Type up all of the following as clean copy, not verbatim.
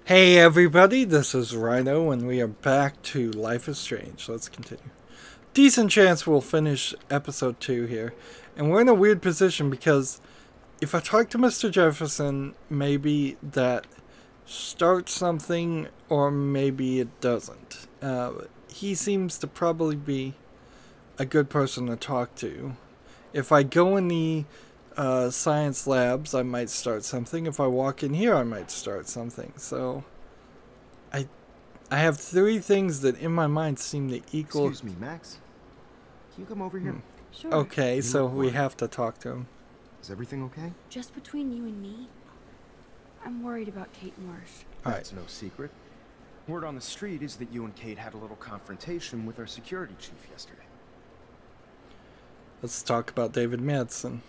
Hey everybody, this is Rydo, and we are back to Life is Strange. Let's continue. Decent chance we'll finish episode 2 here. And we're in a weird position because if I talk to Mr. Jefferson, maybe that starts something or maybe it doesn't. He seems to probably be a good person to talk to. If I go in the science labs, I might start something. If I walk in here, I might start something. So I have three things that in my mind seem to equal. Excuse me, Max. Can you come over here? Sure. Okay, so we have to talk to him. Is everything okay? Just between you and me, I'm worried about Kate Marsh. That's no secret. Word on the street is that you and Kate had a little confrontation with our security chief yesterday. Let's talk about David Madsen.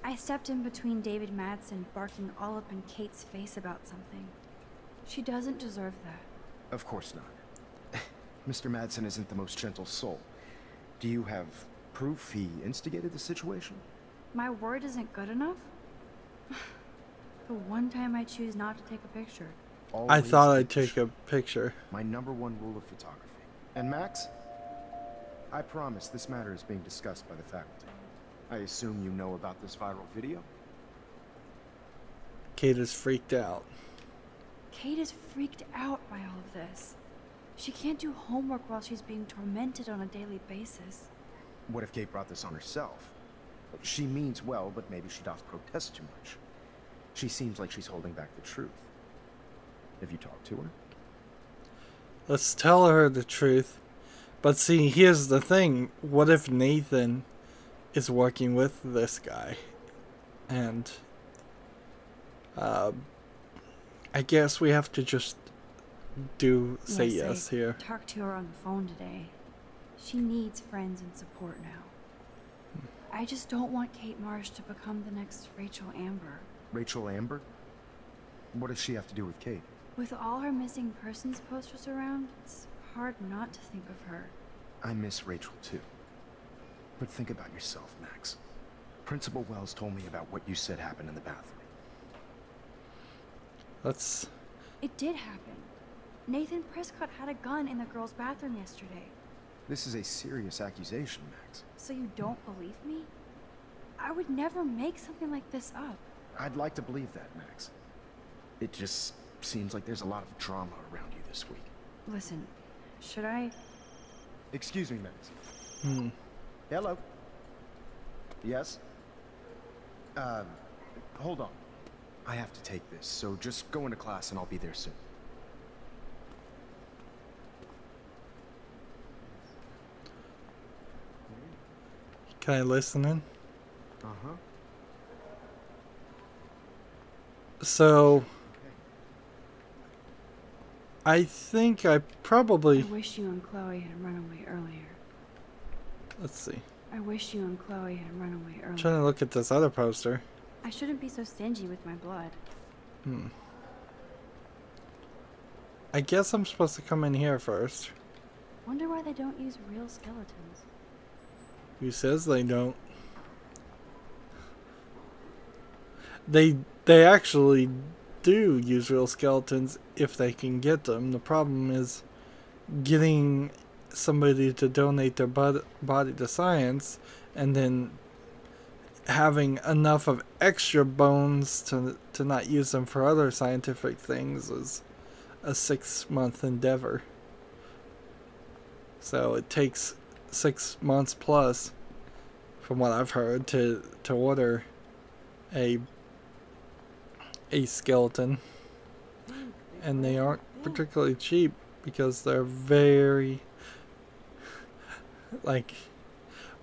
I stepped in between David Madsen barking all up in Kate's face about something. She doesn't deserve that. Of course not. Mr. Madsen isn't the most gentle soul. Do you have proof he instigated the situation? My word isn't good enough? The one time I choose not to take a picture. I thought I'd take a picture. My #1 rule of photography. And Max, I promise this matter is being discussed by the faculty. I assume you know about this viral video? Kate is freaked out. Kate is freaked out by all of this. She can't do homework while she's being tormented on a daily basis. What if Kate brought this on herself? She means well, but maybe she doth protest too much. She seems like she's holding back the truth. Have you talked to her? Let's tell her the truth. But see, here's the thing. What if Nathan is working with this guy? And I guess we have to just say yes here. I talked to her on the phone today. She needs friends and support now. I just don't want Kate Marsh to become the next Rachel Amber. Rachel Amber? What does she have to do with Kate? With all her missing persons posters around, it's hard not to think of her. I miss Rachel too. But think about yourself, Max. Principal Wells told me about what you said happened in the bathroom. It did happen. Nathan Prescott had a gun in the girls' bathroom yesterday. This is a serious accusation, Max. So you don't believe me? I would never make something like this up. I'd like to believe that, Max. It just seems like there's a lot of drama around you this week. Listen, should I... Excuse me, Max. Hello? Yes? Hold on. I have to take this, so just go into class and I'll be there soon. Can I listen in? Uh-huh. So I think I probably... I wish you and Chloe had run away earlier. Let's see. I wish you and Chloe had run away earlier. I'm trying to look at this other poster. I shouldn't be so stingy with my blood. I guess I'm supposed to come in here first. Wonder why they don't use real skeletons. Who says they don't? They actually do use real skeletons if they can get them. The problem is getting somebody to donate their body to science and then having enough of extra bones to not use them for other scientific things is a 6-month endeavor. So it takes 6 months plus, from what I've heard, to order a skeleton, and they aren't particularly cheap because they're very, like,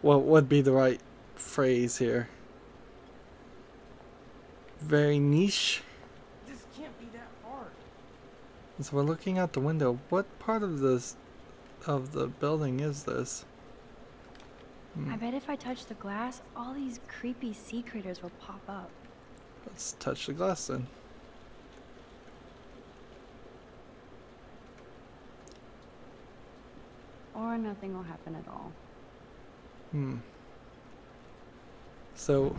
what would be the right phrase here? Very niche. This can't be that hard. So we're looking out the window. What part of this the building is this? I bet if I touch the glass, all these creepy sea critters will pop up. Let's touch the glass then. Or nothing will happen at all. So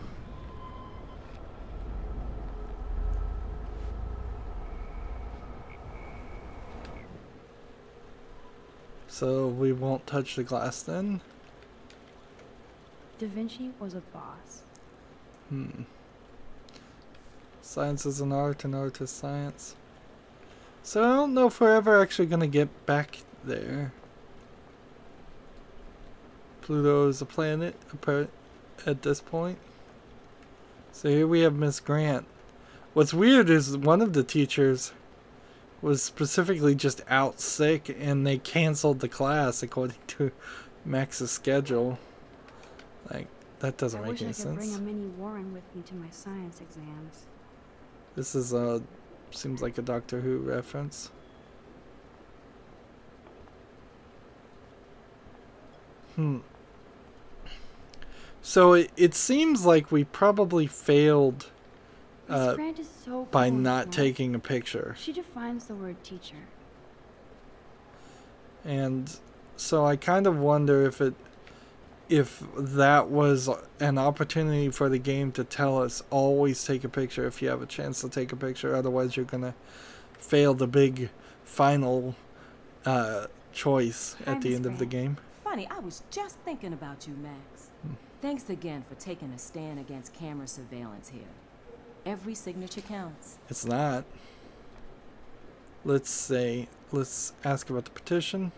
So we won't touch the glass then? Da Vinci was a boss. Science is an art and art is science. So I don't know if we're ever actually going to get back there. Pluto is a planet at this point. So here we have Miss Grant. What's weird is one of the teachers was specifically just out sick and they canceled the class according to Max's schedule. Like, that doesn't make any sense. I wish I could bring a mini Warren with me to my science exams. This is seems like a Doctor Who reference. So it seems like we probably failed Miss Grant is so by cool, not taking a picture. She defines the word teacher. And so I kind of wonder if that was an opportunity for the game to tell us always take a picture if you have a chance to take a picture, otherwise you're gonna fail the big final choice at the end of the game. Funny, I was just thinking about you, Max. Thanks again for taking a stand against camera surveillance here. Every signature counts. It's not. Let's ask about the petition.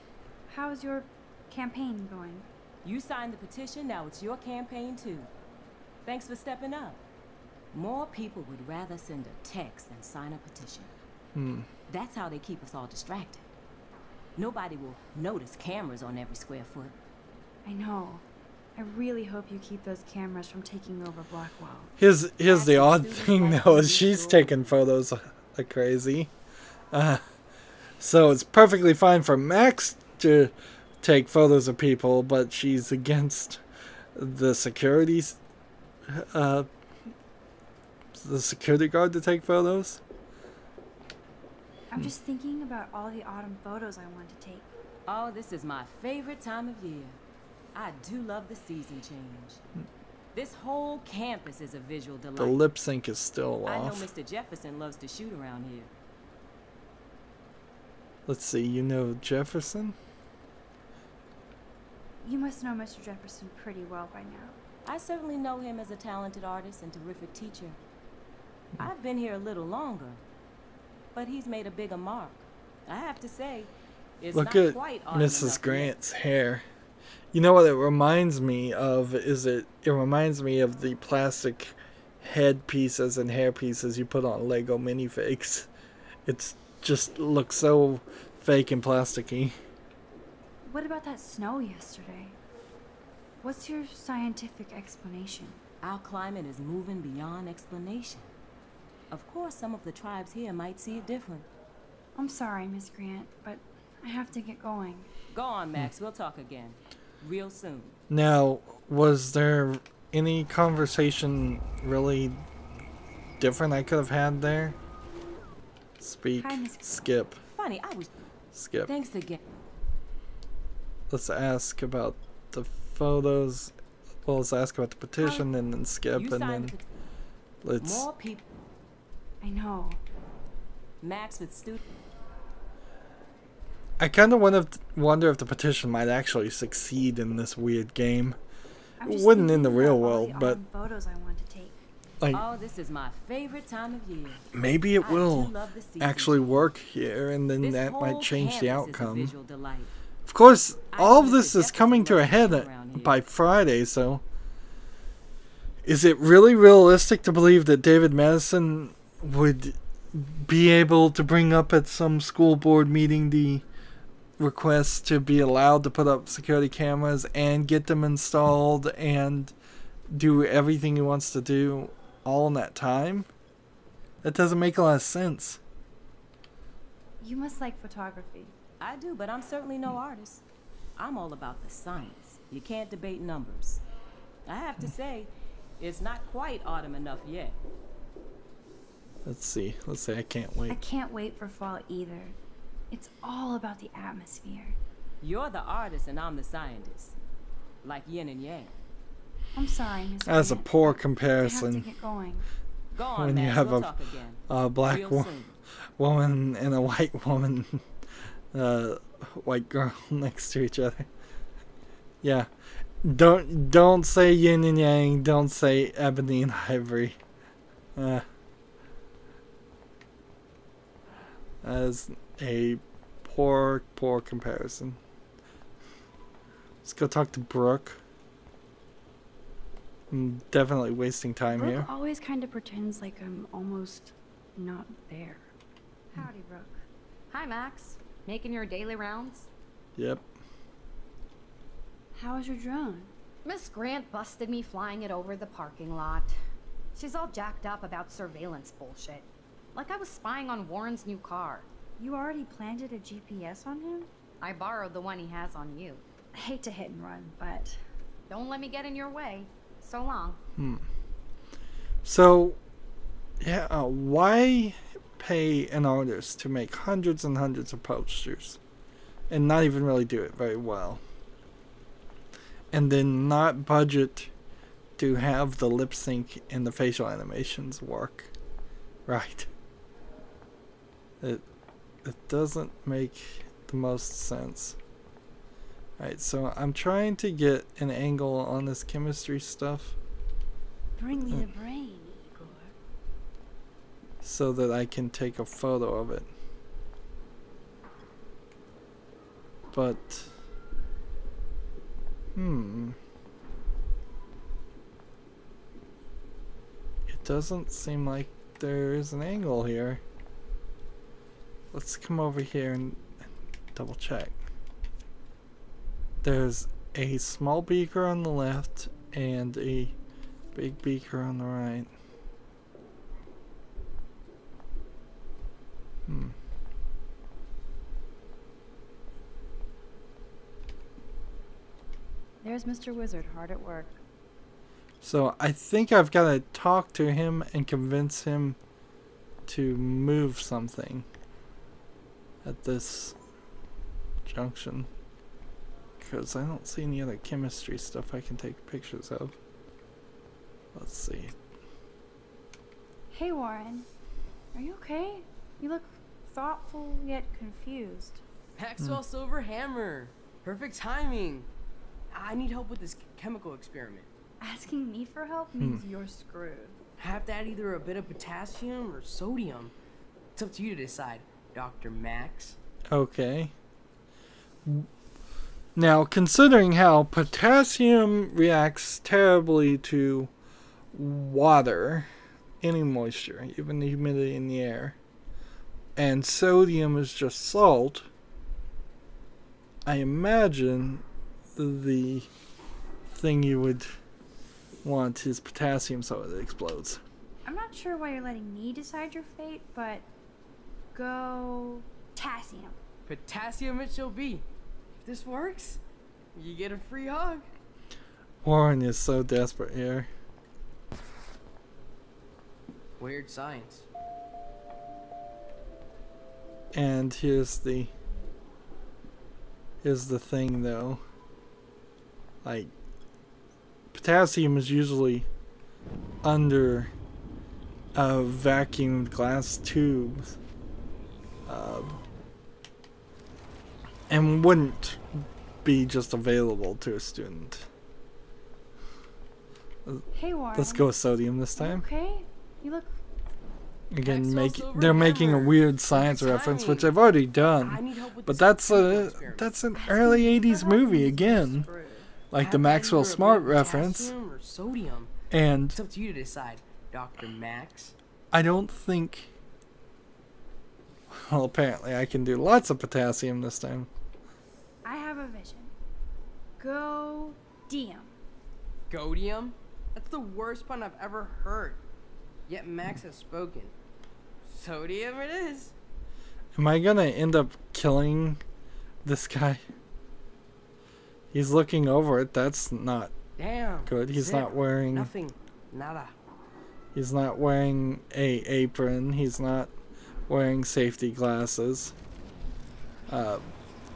How's your campaign going? You signed the petition, now it's your campaign too. Thanks for stepping up. More people would rather send a text than sign a petition. That's how they keep us all distracted. Nobody will notice cameras on every square foot. I know. I really hope you keep those cameras from taking over Blackwell. Here's the odd thing though, is she's taking photos like crazy. So it's perfectly fine for Max to take photos of people, but she's against the security guard to take photos. I'm just thinking about all the autumn photos I want to take. Oh, this is my favorite time of year. I do love the season change. This whole campus is a visual delight. The lip sync is still I know off. Mr. Jefferson loves to shoot around here. Let's see, you know Jefferson? You must know Mr. Jefferson pretty well by now. I certainly know him as a talented artist and terrific teacher. I've been here a little longer, but he's made a bigger mark. I have to say, it's Look not at quite autumn Mrs. enough Grant's hair. You know what it reminds me of? It reminds me of the plastic head pieces and hair pieces you put on Lego minifigs. It's just looks so fake and plasticky. What about that snow yesterday? What's your scientific explanation? Our climate is moving beyond explanation. Of course, some of the tribes here might see it different. I'm sorry, Miss Grant, but I have to get going. Go on, Max. We'll talk again. Real soon. Now, was there any conversation really different I could have had there? Speak. Hi, Miss Skip. Funny, I was... Skip. Thanks again. Let's ask about the photos. Well, let's ask about the petition and then skip You and signed then let's... More people. I know. Max with students. I kind of wonder if the petition might actually succeed in this weird game. It wouldn't in the real world, but photos I want to take. like Oh, this is my favorite time of year. maybe it I do will love the season actually change. work here, and then This that might whole change the campus is a outcome. visual delight. Of course, I all of know this Mr. is coming to a Jefferson head loves around here. by Friday, so is it really realistic to believe that David Madison would be able to bring up at some school board meeting the request to be allowed to put up security cameras and get them installed and do everything he wants to do all in that time? That doesn't make a lot of sense. You must like photography. I do, but I'm certainly no artist. I'm all about the science. You can't debate numbers. I have to say, it's not quite autumn enough yet. Let's see. I can't I wait. can't wait for fall either. It's all about the atmosphere. You're the artist and I'm the scientist. Like yin and yang. I'm sorry, Miss That's a Grant, poor but I have to comparison get going. Go on, when you Max. have We'll a talk again. black Real soon. woman and a white woman white girl next to each other. Yeah. Don't say yin and yang. Don't say ebony and ivory. As a poor comparison. Let's go talk to Brooke. I'm definitely wasting time Brooke here. always kind of pretends like I'm almost not there. Howdy, Brooke. Hi, Max. Making your daily rounds? Yep. How was your drone? Miss Grant busted me flying it over the parking lot. She's all jacked up about surveillance bullshit. Like I was spying on Warren's new car. You already planted a GPS on him? I borrowed the one he has on you. I hate to hit and run, but... Don't let me get in your way. So long. So, yeah, why pay an artist to make hundreds and hundreds of posters and not even really do it very well? And then not budget to have the lip sync and the facial animations work right. It doesn't make the most sense. Alright, so I'm trying to get an angle on this chemistry stuff. Bring me the brain, Igor. So that I can take a photo of it. But... It doesn't seem like there is an angle here. Let's come over here and double check. There's a small beaker on the left and a big beaker on the right. There's Mr. Wizard, hard at work. So I think I've got to talk to him and convince him to move something at this junction. Because I don't see any other chemistry stuff I can take pictures of. Let's see. Hey, Warren. Are you okay? You look thoughtful yet confused. Maxwell Silver Hammer. Perfect timing. I need help with this chemical experiment. Asking me for help means you're screwed. I have to add either a bit of potassium or sodium. It's up to you to decide, Dr. Max. Okay. Now, considering how potassium reacts terribly to water, any moisture, even the humidity in the air, and sodium is just salt, I imagine the thing you would want is potassium so it explodes. I'm not sure why you're letting me decide your fate, but go potassium. Potassium it shall be. If this works, you get a free hug. Warren is so desperate here. Weird science. And here's the thing though. Like, potassium is usually under a vacuumed glass tube, and wouldn't be just available to a student. Hey, Warren. Let's go with sodium this You time. okay? You look... Again, Maxwell they're Silver making a Hammer. weird science Perfect reference, which timing. I've already I done. need help with But this chemical experiment. that's an Asking early me for 80s help movie means again. you're screwed. Like Have the to add Maxwell either a bit Smart of reference. potassium or sodium. And It's up to you to decide, Dr. Max. I don't think... Well, apparently I can do lots of potassium this time. I have a vision. Go DM. Godium? That's the worst pun I've ever heard. Yet Max has spoken. Sodium it is. Am I gonna end up killing this guy? He's looking over it. That's not Damn. good. He's Zero. not wearing... Nothing. Nada. He's not wearing a apron. He's not wearing safety glasses.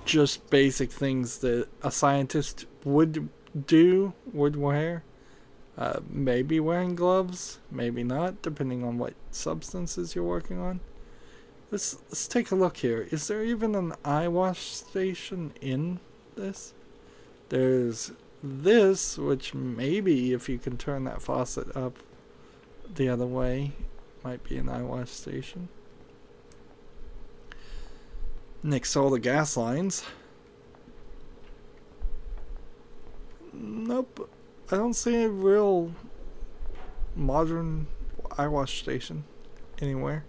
Just basic things that a scientist would wear. Maybe wearing gloves, maybe not, depending on what substances you're working on. Let's take a look here. Is there even an eye wash station in this? There's this, which maybe if you can turn that faucet up the other way, might be an eye wash station. Next to all the gas lines. Nope. I don't see a real modern eye wash station anywhere.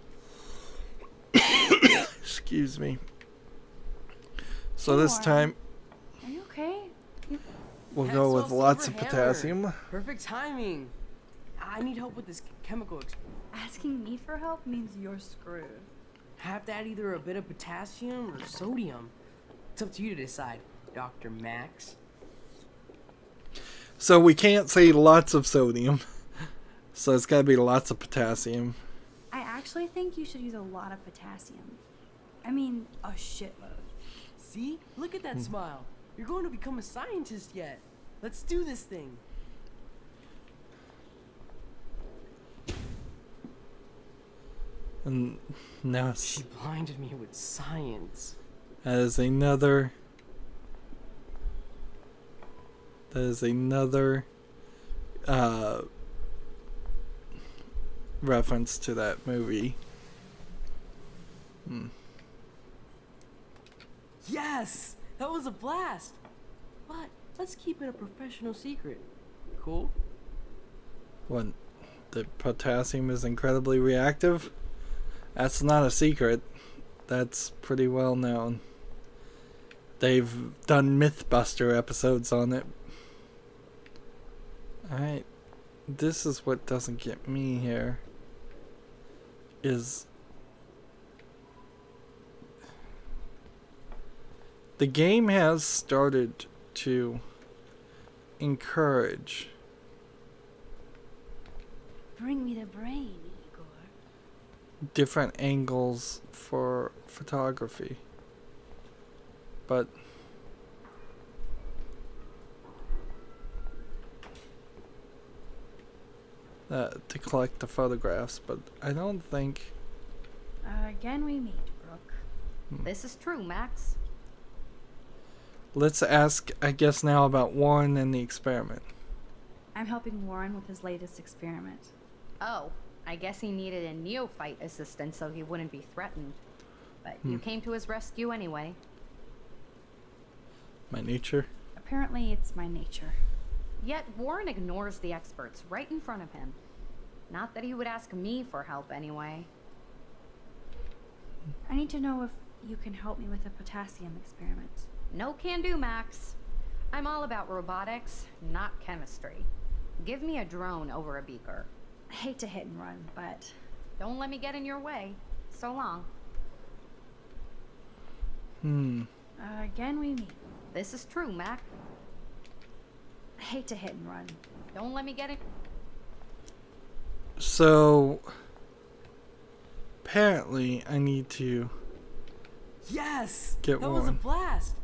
Excuse me. So this time Are you okay? we'll go with lots of potassium. Perfect timing. I need help with this chemical Asking me for help means you're screwed. Have to add either a bit of potassium or sodium. It's up to you to decide, Dr. Max. So we can't say lots of sodium. So it's gotta be lots of potassium. I actually think you should use a lot of potassium. I mean, a shitload. See? Look at that smile. You're going to become a scientist yet. Let's do this thing. And now She blinded me with science. that is another reference to that movie. Yes! That was a blast! But let's keep it a professional secret. Cool? When the potassium is incredibly reactive? That's not a secret. That's pretty well known. They've done Mythbuster episodes on it. Alright. This is what doesn't get me here. Is the game has started to encourage Bring me the brain, Igor. different angles for photography. But to collect the photographs, but I don't think Again we meet, Brooke. This is true, Max. let's ask, I guess, now about Warren and the experiment. I'm helping Warren with his latest experiment. Oh, I guess he needed a neophyte assistant so he wouldn't be threatened. But you came to his rescue anyway. My nature. Apparently it's my nature. Yet Warren ignores the experts right in front of him. Not that he would ask me for help anyway. I need to know if you can help me with the potassium experiment. No can do, Max. I'm all about robotics, not chemistry. Give me a drone over a beaker. I hate to hit and run, but Don't let me get in your way. So long. again we meet. This is true, Mac. I hate to hit and run. Don't let me get in. So apparently I need to Yes! Get that was a Warren. blast!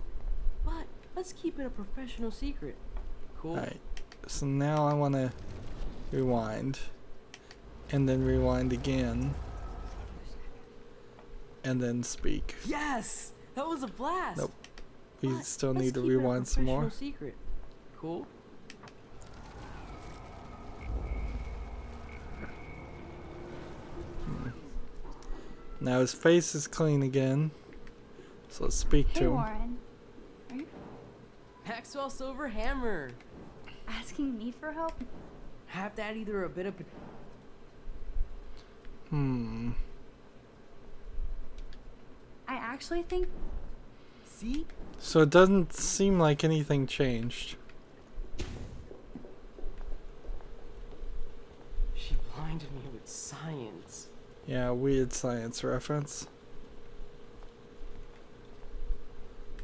But let's keep it a professional secret. Cool? Alright, so now I want to rewind, and then rewind again, and then speak. Yes! That was a blast! Nope, we But still let's need to keep it a rewind some more. professional secret. Cool? Now his face is clean again, so let's speak Hey to him. Warren. Are you Maxwell Silver Hammer! asking me for help? Have to add either a bit of I actually think See? So it doesn't seem like anything changed. She blinded me with science. Yeah, weird science reference.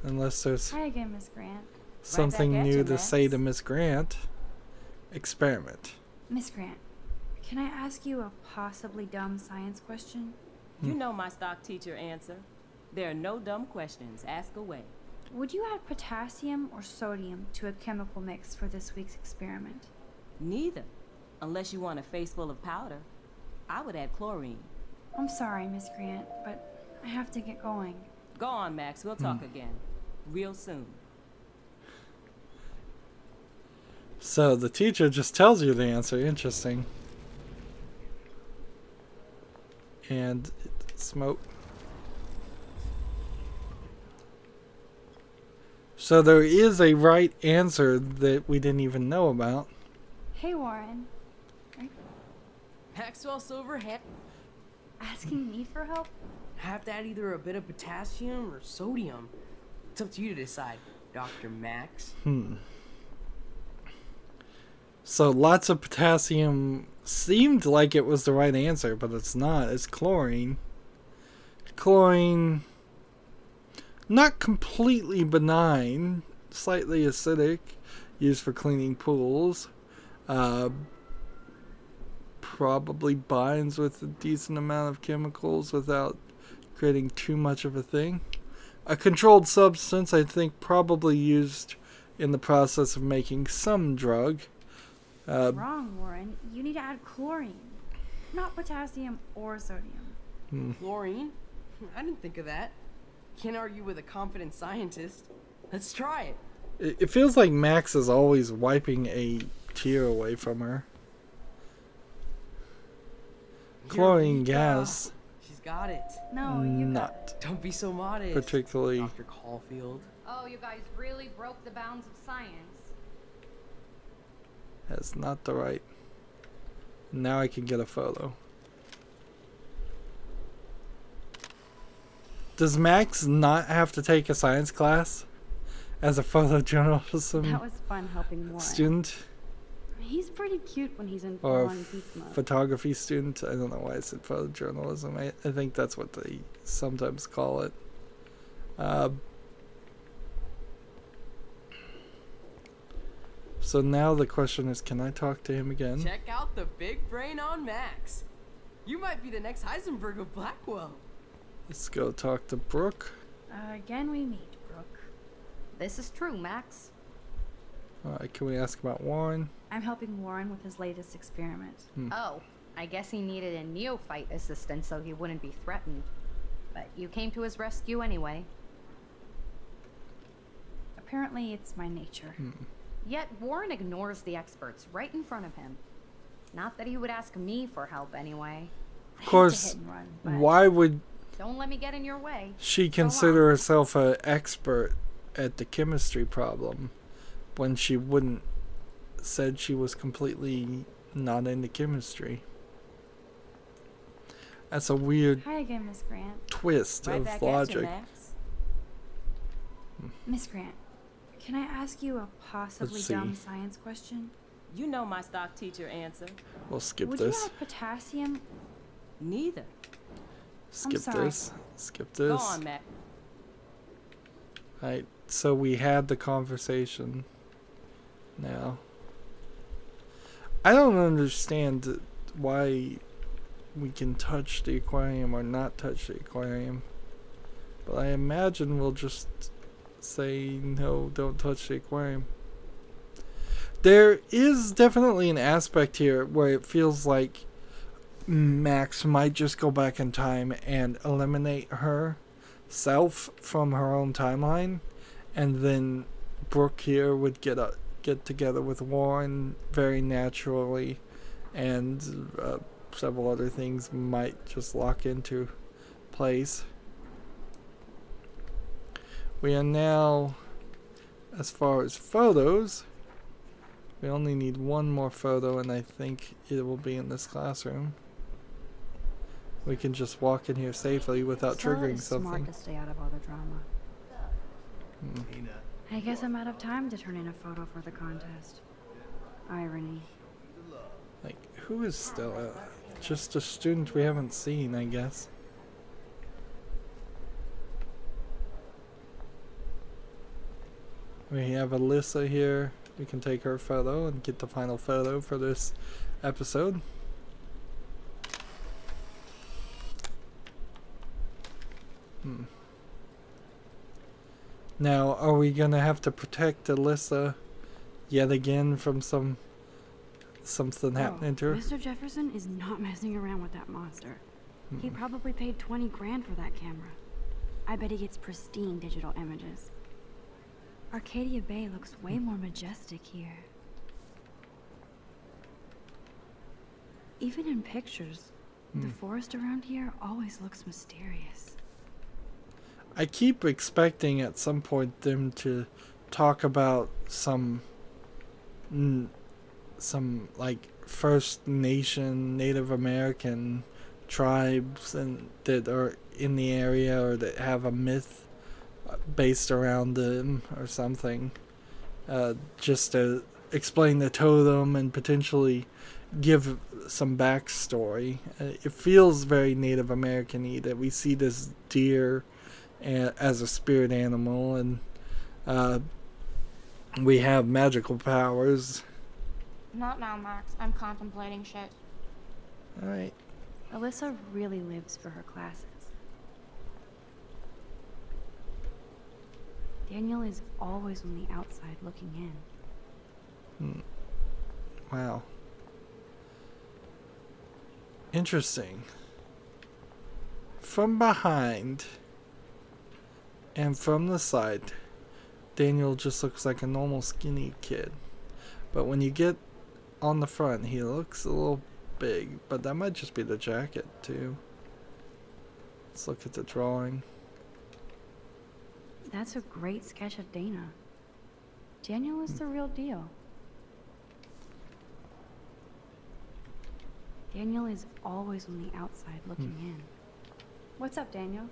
Unless there's Hi again, Miss Grant. something back at new you, to say Max. to Miss Grant. Experiment. Miss Grant, can I ask you a possibly dumb science question? You know my stock teacher answer. There are no dumb questions. Ask away. Would you add potassium or sodium to a chemical mix for this week's experiment? Neither. Unless you want a face full of powder. I would add chlorine. I'm sorry, Miss Grant, but I have to get going. Go on, Max. We'll talk again. Real soon. So the teacher just tells you the answer. Interesting. And smoke. So there is a right answer that we didn't even know about. Hey, Warren. Maxwell Silverhead. Asking me for help? Have to add either a bit of potassium or sodium. It's up to you to decide, Dr. Max. So lots of potassium seemed like it was the right answer, but it's not. It's chlorine. Chlorine, not completely benign, slightly acidic, used for cleaning pools. Probably binds with a decent amount of chemicals without creating too much of a thing. A controlled substance, I think, probably used in the process of making some drug. Wrong, Warren. You need to add chlorine, not potassium or sodium. Chlorine? I didn't think of that. Can't argue with a confident scientist. Let's try it. It feels like Max is always wiping a tear away from her. Chlorine gas. She's got it. No, you got it. Don't be so modest. Particularly. Dr. Caulfield. Oh, you guys really broke the bounds of science. That's not the right. Now I can get a photo. Does Max not have to take a science class as a photojournalism That was fun helping Warren. student? He's pretty cute when he's in Or full-on geek mode. photography student? I don't know why I said photojournalism. I think that's what they sometimes call it. So now the question is, can I talk to him again? Check out the big brain on Max. You might be the next Heisenberg of Blackwell. Let's go talk to Brooke. Again we meet, Brooke. This is true, Max. Alright, can we ask about Warren? I'm helping Warren with his latest experiment. Oh, I guess he needed a neophyte assistant so he wouldn't be threatened. But you came to his rescue anyway. Apparently it's my nature. Yet Warren ignores the experts right in front of him. Not that he would ask me for help anyway. Of course, hit and run, but why would Don't let me get in your way. she So consider long. herself an expert at the chemistry problem when she wouldn't said she was completely not into chemistry? That's a weird Hi again, Miss Grant. twist Right of back at you, logic. Max. Miss Grant, can I ask you a possibly Let's see. dumb science question? You know my stock teacher answer. We'll skip Would you this. add potassium? Neither. Skip sorry. this. Skip Go this. on, Max. Right, so we had the conversation. Now, I don't understand why we can touch the aquarium or not touch the aquarium, but I imagine we'll just say no, don't touch the aquarium. There is definitely an aspect here where it feels like Max might just go back in time and eliminate herself from her own timeline, and then Brooke here would get together with Warren very naturally, and several other things might just lock into place. We are now, as far as photos, we only need one more photo, and I think it will be in this classroom. We can just walk in here safely without Stella triggering is smart something. to stay out of all the drama. I guess I'm out of time to turn in a photo for the contest. Irony. Like, who is Stella? Just a student we haven't seen, I guess. We have Alyssa here. We can take her photo and get the final photo for this episode. Now, are we gonna have to protect Alyssa yet again from something happening to her? Mr. Jefferson is not messing around with that monster. He probably paid 20 grand for that camera. I bet he gets pristine digital images. Arcadia Bay looks way more majestic here. Even in pictures, the forest around here always looks mysterious. I keep expecting at some point them to talk about some like First Nation, Native American tribes and that are in the area or that have a myth based around them or something, just to explain the totem and potentially give some backstory. It feels very Native American-y that we see this deer as a spirit animal, and we have magical powers. Not now, Max. I'm contemplating shit. Alright. Alyssa really lives for her classes. Daniel is always on the outside looking in. Wow. Interesting. From behind and from the side, Daniel just looks like a normal skinny kid. But when you get on the front, he looks a little big, but that might just be the jacket too. Let's look at the drawing. That's a great sketch of Dana. Daniel is the real deal. Daniel is always on the outside looking in. What's up, Daniel?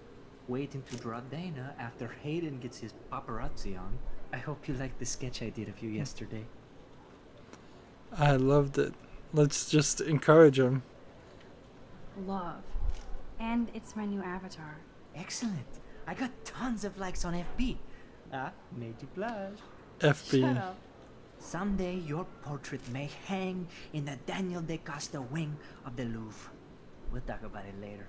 Waiting to draw Dana after Hayden gets his paparazzi on. I hope you liked the sketch I did of you yesterday. I loved it. Let's just encourage him. Love. And it's my new avatar. Excellent. I got tons of likes on FB. Made you blush. FB. Shut up. Someday your portrait may hang in the Daniel de Costa wing of the Louvre. We'll talk about it later.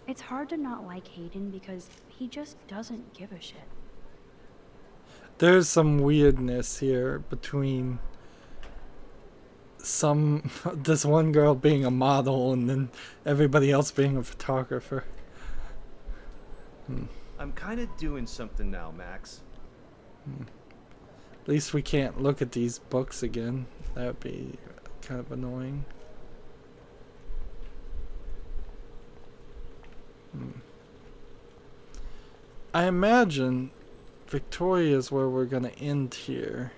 It's hard to not like Hayden because he just doesn't give a shit. There's some weirdness here between this one girl being a model and then everybody else being a photographer. I'm kind of doing something now, Max. At least we can't look at these books again. That would be kind of annoying. I imagine Victoria is where we're gonna end here.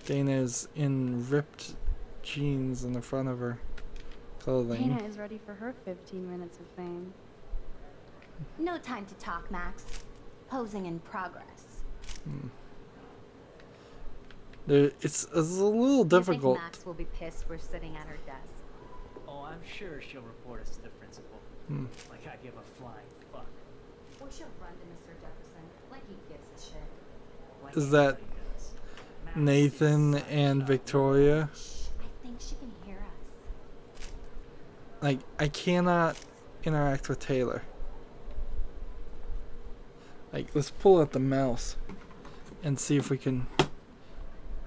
Dana's in ripped jeans in the front of her clothing. Dana is ready for her 15 minutes of fame. No time to talk, Max. Posing in progress. It's a little You difficult. think Max will be pissed we're sitting at her desk? Oh, I'm sure she'll report us to the principal. Like I give a flying fuck. Or she'll run to Mr. Jefferson like he gives a shit. Like Is that everybody does. Max Nathan is and Victoria? Shh, I think she can hear us. Like, I cannot interact with Taylor. Like, let's pull out the mouse and see if we can...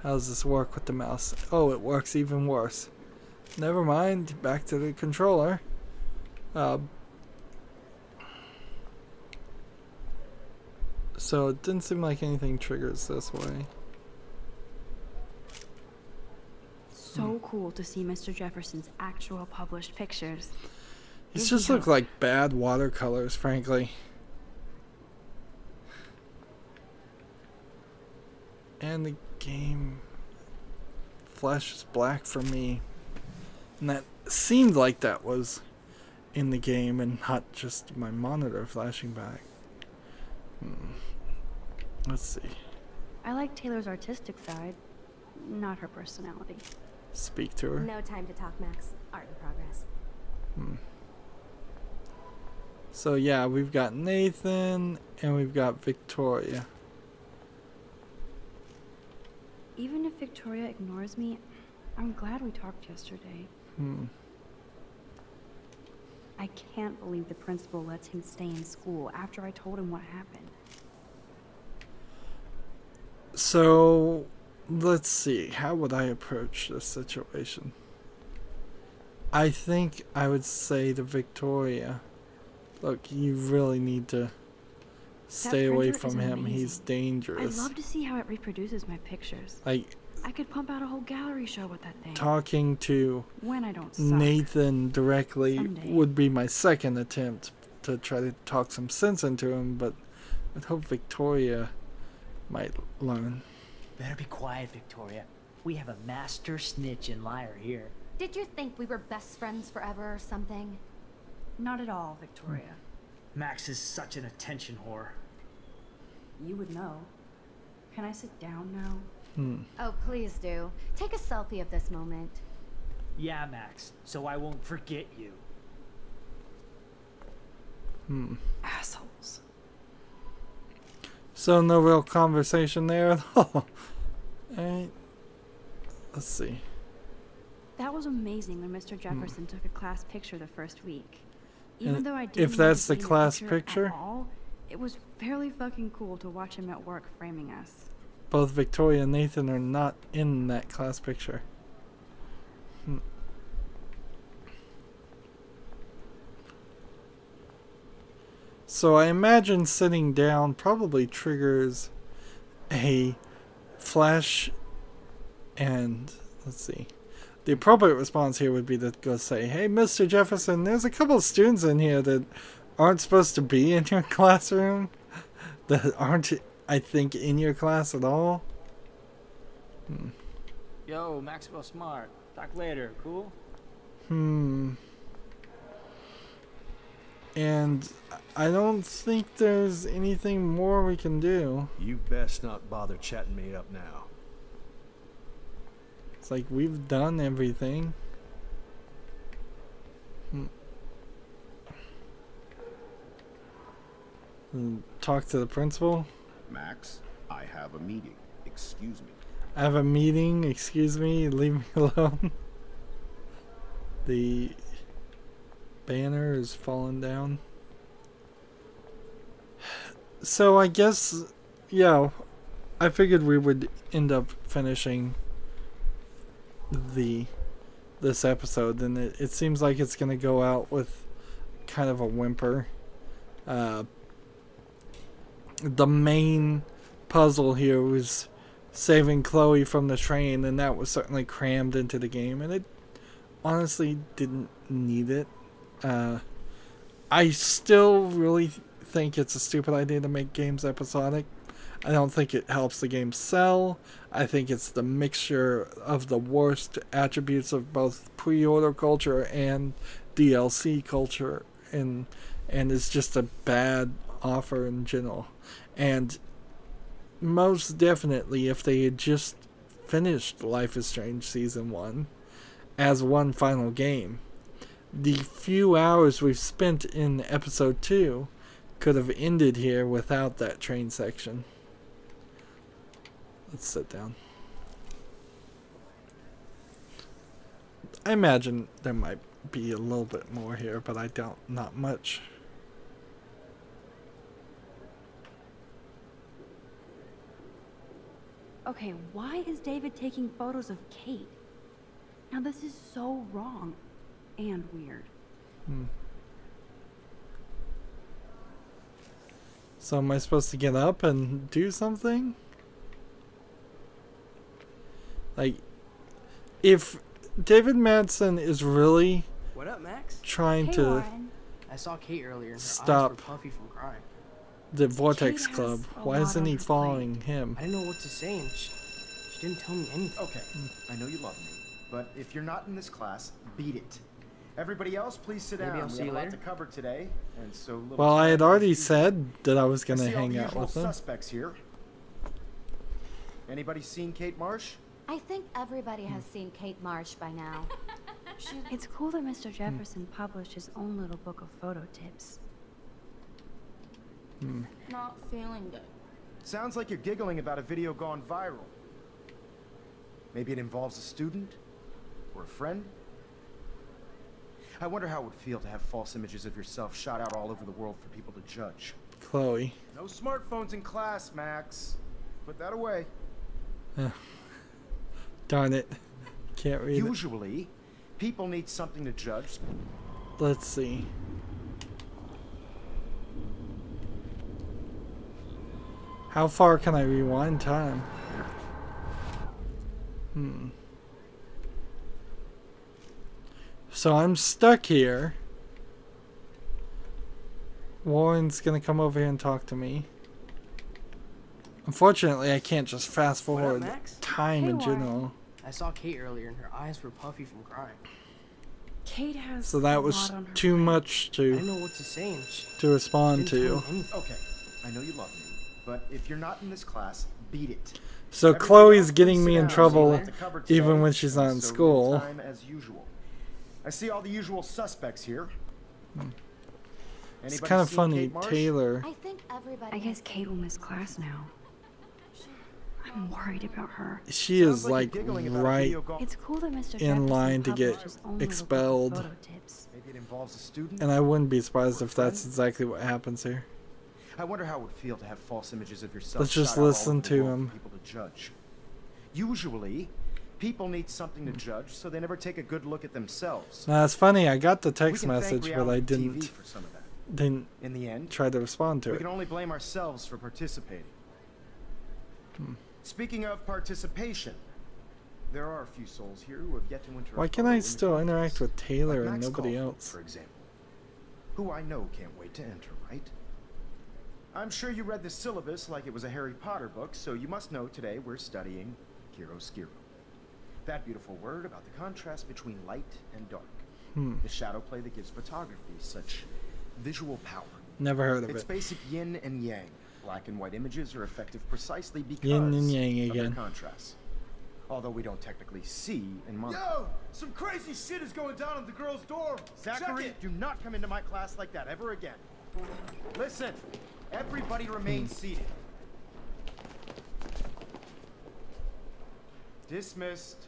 How does this work with the mouse? Oh, it works even worse. Never mind. Back to the controller. So it didn't seem like anything triggers this way. So cool to see Mr. Jefferson's actual published pictures. These just look like bad watercolors, frankly. And the game flashes black for me. And that seemed like that was in the game and not just my monitor flashing back. Let's see. I like Taylor's artistic side, not her personality. Speak to her. No time to talk, Max. Art in progress. So yeah, we've got Nathan and we've got Victoria. Even if Victoria ignores me, I'm glad we talked yesterday. I can't believe the principal lets him stay in school after I told him what happened. So let's see. How would I approach this situation? I think I would say to Victoria, look, you really need to stay away printer from is him. He's amazing. dangerous. I'd love to see how it reproduces my pictures. Like, I could pump out a whole gallery show with that thing. talking to When I don't suck. Nathan directly Someday. would be my second attempt to try to talk some sense into him, but I'd hope Victoria might learn. Better be quiet, Victoria. We have a master snitch and liar here. Did you think we were best friends forever or something? Not at all, Victoria. Max is such an attention whore. You would know. Can I sit down now? Oh, please do. Take a selfie of this moment. Yeah, Max, so I won't forget you. Assholes. So no real conversation there at all. Alright. Let's see. That was amazing when Mr. Jefferson took a class picture the first week. And Even though I if didn't that's want the to be in class the picture? at all, it was fairly fucking cool to watch him at work framing us. Both Victoria and Nathan are not in that class picture. So I imagine sitting down probably triggers a flash, and let's see. The appropriate response here would be to go say, hey, Mr. Jefferson, there's a couple of students in here that aren't supposed to be in your classroom, that aren't, I think, in your class at all. Yo, Maxwell Smart. Talk later, cool? And I don't think there's anything more we can do. You best not bother chatting me up now. It's like we've done everything. Talk to the principal. Max, I have a meeting. Excuse me. I have a meeting. Excuse me. Leave me alone. The banner is falling down. So I guess, yeah, I figured we would end up finishing this episode, and it seems like it's gonna go out with kind of a whimper. The main puzzle here was saving Chloe from the train, and that was certainly crammed into the game, and it honestly didn't need it. I still really think it's a stupid idea to make games episodic. I don't think it helps the game sell. I think it's the mixture of the worst attributes of both pre-order culture and DLC culture, and it's just a bad offer in general. And most definitely, if they had just finished Life is Strange Season 1 as one final game, the few hours we've spent in Episode 2 could have ended here without that train section. Let's sit down. I imagine there might be a little bit more here, but I don't, not much. Okay, why is David taking photos of Kate? Now this is so wrong and weird. So am I supposed to get up and do something? Like, if David Madsen is really What up, Max? trying Hey, to Warren. I saw Kate earlier and her Stop. eyes were puffy from crying. the Vortex Kate Club, has a why lot isn't on he her plate. following him? I didn't know what to say and she didn't tell me anything. Okay, I know you love me, but if you're not in this class, beat it. Everybody else, please sit Maybe down. I'll We see have you a lot later. to cover today, and so little Well, I had time already as usual. said that I was I going to see all hang the out usual with him. suspects here. Anybody seen Kate Marsh? I think everybody has seen Kate Marsh by now. It's cool that Mr. Jefferson published his own little book of photo tips. Not feeling good. Sounds like you're giggling about a video gone viral. Maybe it involves a student or a friend. I wonder how it would feel to have false images of yourself shot out all over the world for people to judge. Chloe. No smartphones in class, Max. Put that away. Darn it. Can't read it. Usually, people need something to judge. Let's see. How far can I rewind time? So I'm stuck here. Warren's gonna come over here and talk to me. Unfortunately, I can't just fast forward Max? time Hey, in Warren. general. I saw Kate earlier and her eyes were puffy from crying. Kate has So that a was lot on her too plate. much I didn't to know what to say and she respond didn't tell to. me anything. Okay, I know you love me, but if you're not in this class, beat it. So Everybody Chloe's else, getting please me sit in down. trouble See you at the cover today, even when she's not in so school. time as usual. I see all the usual suspects here. It's Anybody kind of seen funny, Kate Marsh? Taylor. I think everybody. I guess Kate will miss class now. I'm worried about her. She is Sounds like like you're giggling about a right video golf- It's cool that Mr. in Jefferson line to get publishes only the expelled. photo tips. Maybe it involves a student. And I wouldn't be surprised if that's exactly what happens here. I wonder how it would feel to have false images of yourself. Let's just shot out all listen over the to world him. for people to judge. Usually, people need something to judge, so they never take a good look at themselves. Now it's funny, I got the We text can thank message, but I reality didn't TV for some of that. In the end, try to respond to we it. can only blame ourselves for participating. Speaking of participation, there are a few souls here who have yet to enter. Why a can photo I in the still interact contest, with Taylor like and Max nobody Caulfield, else? for example, who I know can't wait to enter, right? I'm sure you read the syllabus like it was a Harry Potter book, so you must know today we're studying chiaroscuro. That beautiful word about the contrast between light and dark. The shadow play that gives photography such visual power. Never heard of It's it. basic yin and yang. Black and white images are effective precisely because Yin and yang of their again. contrasts. Although we don't technically see and monitor. Yo! Some crazy shit is going down in the girls' dorm! Zachary, do not come into my class like that ever again. Listen, everybody remain seated. Dismissed.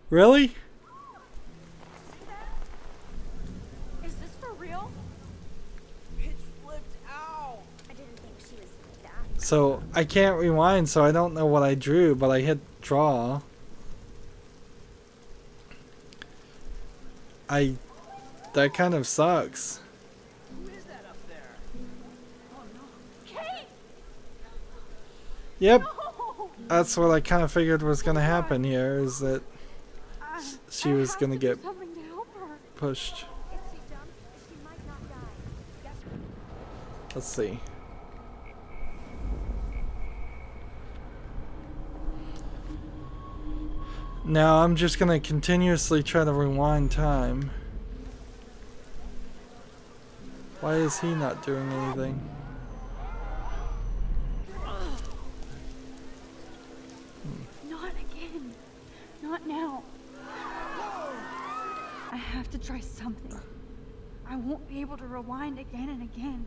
Really? Is this for real? Pitch flipped out. I didn't think she was that. So I can't rewind, so I don't know what I drew, but I hit draw. That kind of sucks. Who is that up there? Oh no. Kate! Yep. No! That's what I kind of figured was going to happen here, is that she was going to get Something to help her. pushed. If she jumps, she might not die. Let's see. Now I'm just going to continuously try to rewind time. Why is he not doing anything? Not again. Not now. I have to try something. I won't be able to rewind again and again.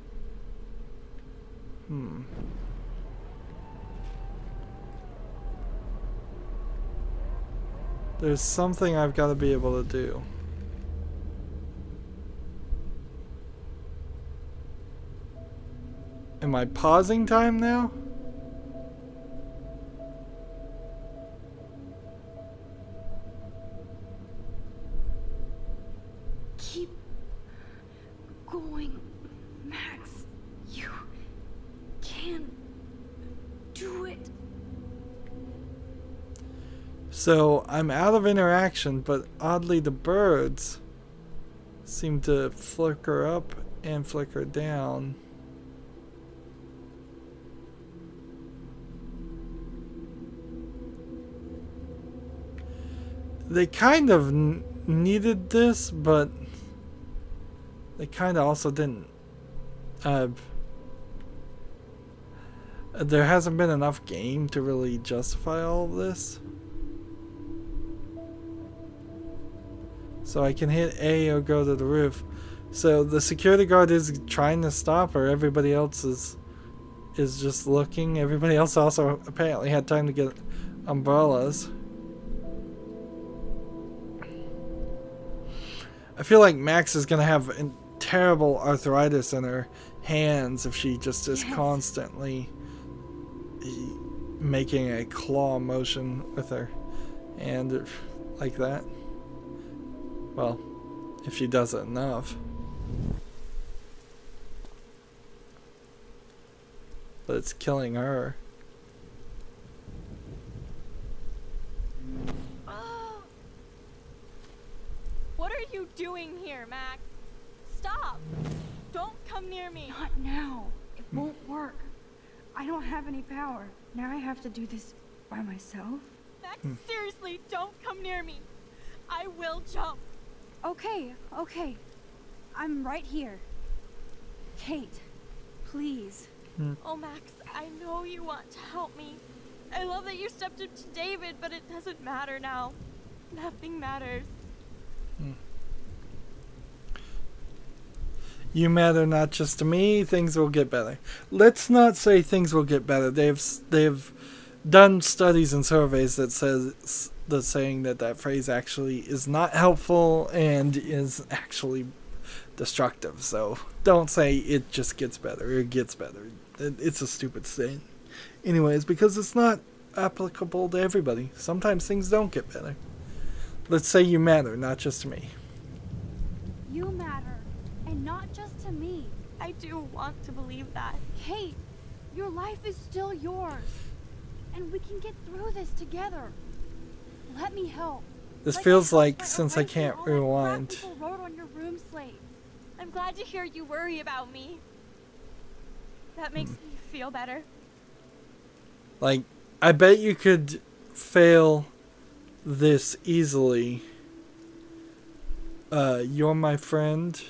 There's something I've got to be able to do. Am I pausing time now? Keep going, Max. You can do it. So I'm out of interaction, but oddly the birds seem to flicker up and flicker down. They kind of needed this, but they kind of also didn't. There hasn't been enough game to really justify all of this. So I can hit A or go to the roof. So the security guard is trying to stop her. Everybody else is just looking. Everybody else also apparently had time to get umbrellas. I feel like Max is gonna have terrible arthritis in her hands if she just is constantly making a claw motion with her hand like that. Well, if she does it enough. But it's killing her. Oh. What are you doing here, Max? Stop! Don't come near me. Not now. It won't work. I don't have any power. Now I have to do this by myself. Max, seriously, don't come near me. I will jump. Okay, okay. I'm right here. Kate, please. Oh, Max, I know you want to help me. I love that you stepped up to David, but it doesn't matter now. Nothing matters. You matter not just to me. Things will get better. Let's not say things will get better. They've done studies and surveys that says that saying that phrase actually is not helpful and is actually destructive. So don't say it just gets better. It gets better. It's a stupid saying. Anyways, because it's not applicable to everybody. Sometimes things don't get better. Let's say you matter, not just to me. You matter, and not just to me. I do want to believe that. Kate, your life is still yours. And we can get through this together. Let me help. This Like feels I like, helped by since I erasing can't all that crap rewind. people wrote on your room slate. I'm glad to hear you worry about me. That makes me feel better. Like, I bet you could fail this easily. You're my friend.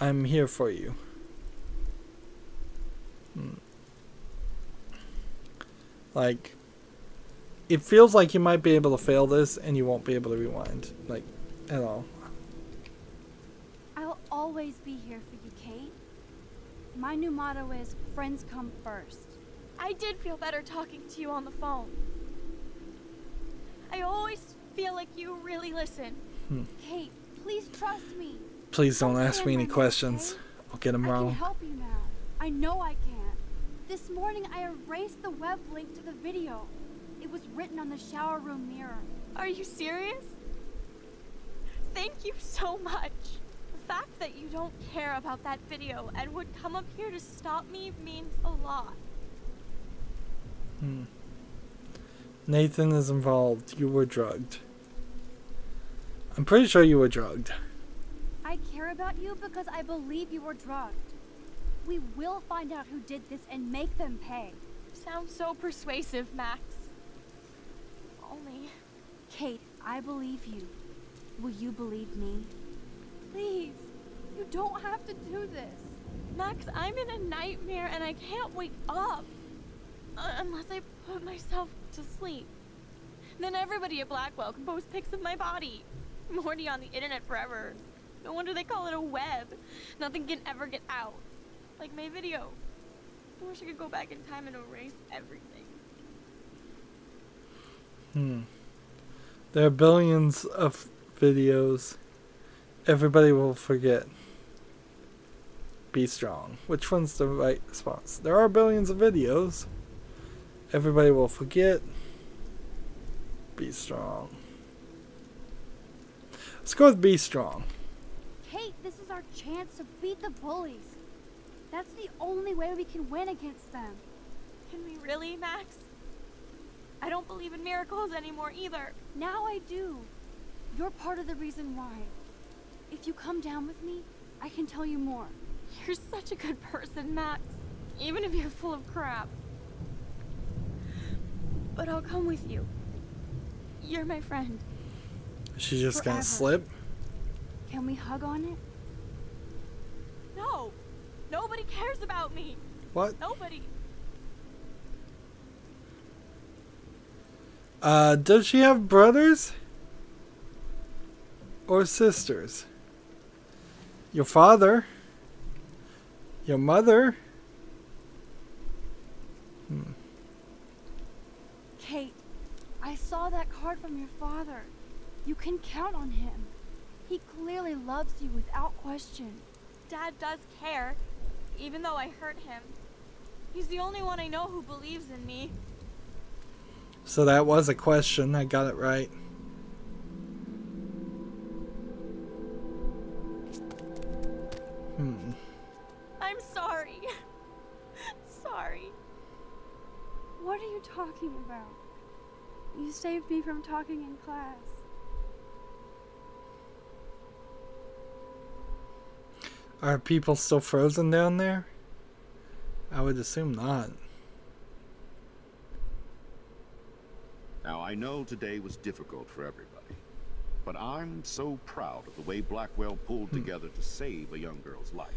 I'm here for you. Like, it feels like you might be able to fail this and you won't be able to rewind. Like, at all. I'll always be here for you, Kate. My new motto is friends come first. I did feel better talking to you on the phone. I always feel like you really listen. Kate, please trust me. Please don't I'll ask stay me in any my questions. okay? I'll get them I can wrong. help you now. I know I can. This morning I erased the web link to the video. It was written on the shower room mirror. Are you serious? Thank you so much. The fact that you don't care about that video and would come up here to stop me means a lot. Nathan is involved. You were drugged. I'm pretty sure you were drugged. I care about you because I believe you were drugged. We will find out who did this and make them pay. Sounds so persuasive, Max. Only. Kate, I believe you. Will you believe me? Please. You don't have to do this. Max, I'm in a nightmare and I can't wake up. Unless I put myself to sleep. Then everybody at Blackwell can post pics of my body. I'm already on the internet forever. No wonder they call it a web. Nothing can ever get out. Like my video. I wish I could go back in time and erase everything. There are billions of videos. Everybody will forget. Be strong. Which one's the right response? There are billions of videos. Everybody will forget. Be strong. Let's go with be strong. Kate, this is our chance to beat the bullies. That's the only way we can win against them. Can we really, Max? I don't believe in miracles anymore either. Now I do. You're part of the reason why. If you come down with me, I can tell you more. You're such a good person, Max. Even if you're full of crap. But I'll come with you. You're my friend. Is she just gonna Forever. slip? Can we hug on it? No! Nobody cares about me! What? Nobody! Does she have brothers? Or sisters? Your father? Your mother? Kate, I saw that card from your father. You can count on him. He clearly loves you without question. Dad does care, even though I hurt him. He's the only one I know who believes in me. So that was a question. I got it right. I'm sorry. Sorry. What are you talking about? You saved me from talking in class. Are people still frozen down there? I would assume not. Now, I know today was difficult for everybody, but I'm so proud of the way Blackwell pulled together to save a young girl's life.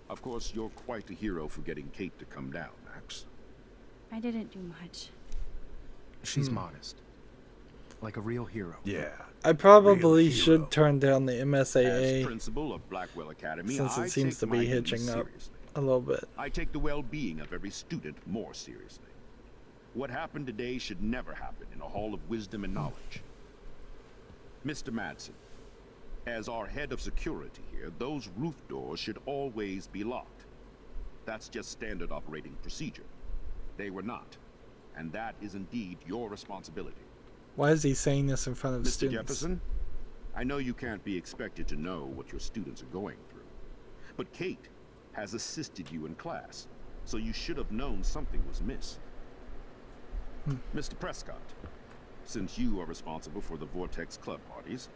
Of course, you're quite a hero for getting Kate to come down, Max. I didn't do much. She's modest. Like a real hero. Yeah. I probably should turn down the MSAA As principal of Blackwell Academy, since I it seems take to my be duties hitching up seriously. a little bit. I take the well-being of every student more seriously. What happened today should never happen in a hall of wisdom and knowledge. Mr. Madsen, as our head of security here, those roof doors should always be locked. That's just standard operating procedure. They were not, and that is indeed your responsibility. Why is he saying this in front of Mr. students? Jefferson, I know you can't be expected to know what your students are going through, but Kate has assisted you in class, so you should have known something was amiss. Mr. Prescott, since you are responsible for the Vortex Club parties,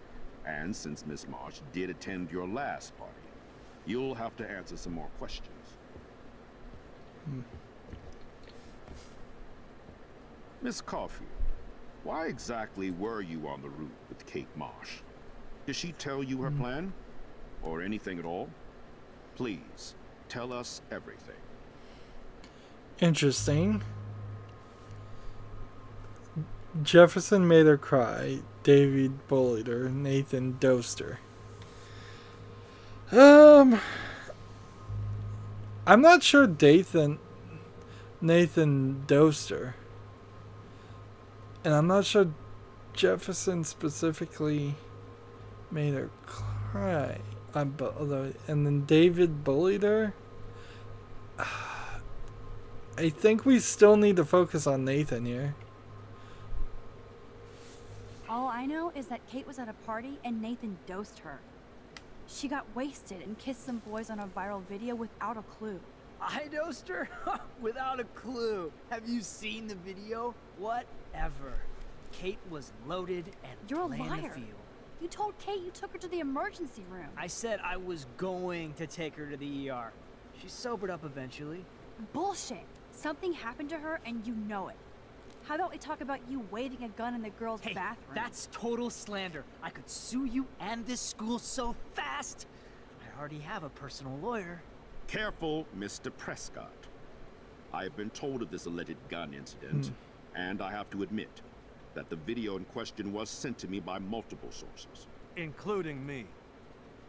and since Miss Marsh did attend your last party, you'll have to answer some more questions. Miss Caulfield, why exactly were you on the route with Kate Marsh? Did she tell you her plan? Or anything at all? Please, tell us everything. Interesting. Jefferson made her cry. David bullied her. Nathan dosed her. I'm not sure Nathan dosed her. And I'm not sure Jefferson specifically made her cry. And then David bullied her. I think we still need to focus on Nathan here. All I know is that Kate was at a party and Nathan dosed her. She got wasted and kissed some boys on a viral video without a clue. I dosed her? Without a clue. Have you seen the video? Whatever. Kate was loaded and You're a playing liar. the field. You told Kate you took her to the emergency room. I said I was going to take her to the ER. She sobered up eventually. Bullshit. Something happened to her and you know it. How about we talk about you waving a gun in the girls' bathroom? That's total slander. I could sue you and this school so fast. I already have a personal lawyer. Careful, Mr. Prescott. I have been told of this alleged gun incident, and I have to admit that the video in question was sent to me by multiple sources. Including me.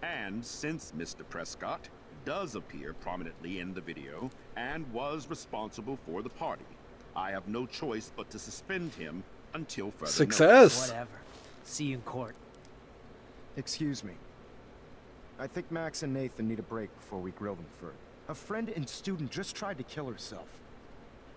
And since Mr. Prescott does appear prominently in the video and was responsible for the party, I have no choice but to suspend him until further Success. notice. Whatever. See you in court. Excuse me. I think Max and Nathan need a break before we grill them further. A friend and student just tried to kill herself.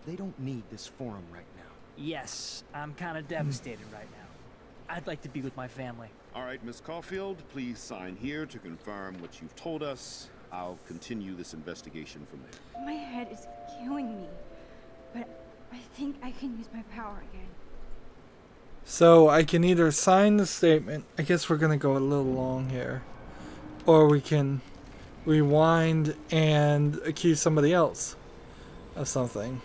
They don't need this forum right now. Yes, I'm kind of devastated right now. I'd like to be with my family. All right, Miss Caulfield, please sign here to confirm what you've told us. I'll continue this investigation from there. My head is killing me, but I think I can use my power again. So I can either sign the statement. I guess we're going to go a little long here. Or we can rewind and accuse somebody else of something.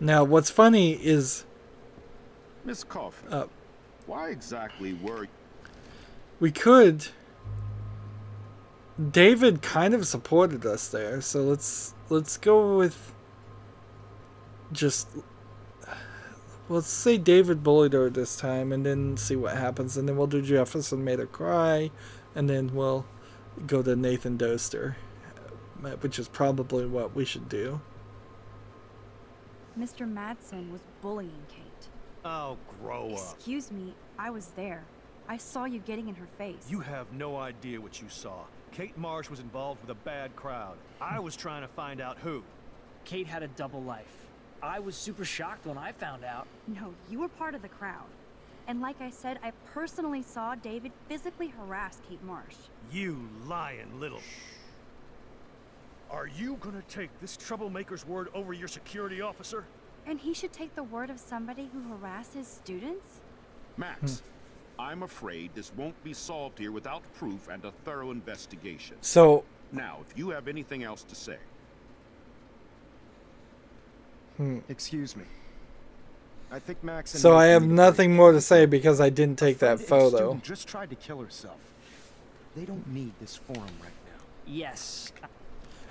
Now, what's funny is... Miss Caulfield, why exactly were... We could... David kind of supported us there, so let's go with... Just... Let's say David bullied her this time, and then see what happens, and then we'll do Jefferson made her cry, and then we'll go to Nathan Doster, which is probably what we should do. Mr. Madsen was bullying Kate. Oh, grow up. Excuse me, I was there. I saw you getting in her face. You have no idea what you saw. Kate Marsh was involved with a bad crowd. I was trying to find out who. Kate had a double life. I was super shocked when I found out. No, you were part of the crowd. And like I said, I personally saw David physically harass Kate Marsh. You lying little... Are you gonna take this troublemaker's word over your security officer? And he should take the word of somebody who harasses students? Max, I'm afraid this won't be solved here without proof and a thorough investigation. So... Now, if you have anything else to say... Excuse me. I think Max and So I have Nathan nothing more to say because I didn't take that A photo. student just tried to kill herself. They don't need this forum right now. Yes.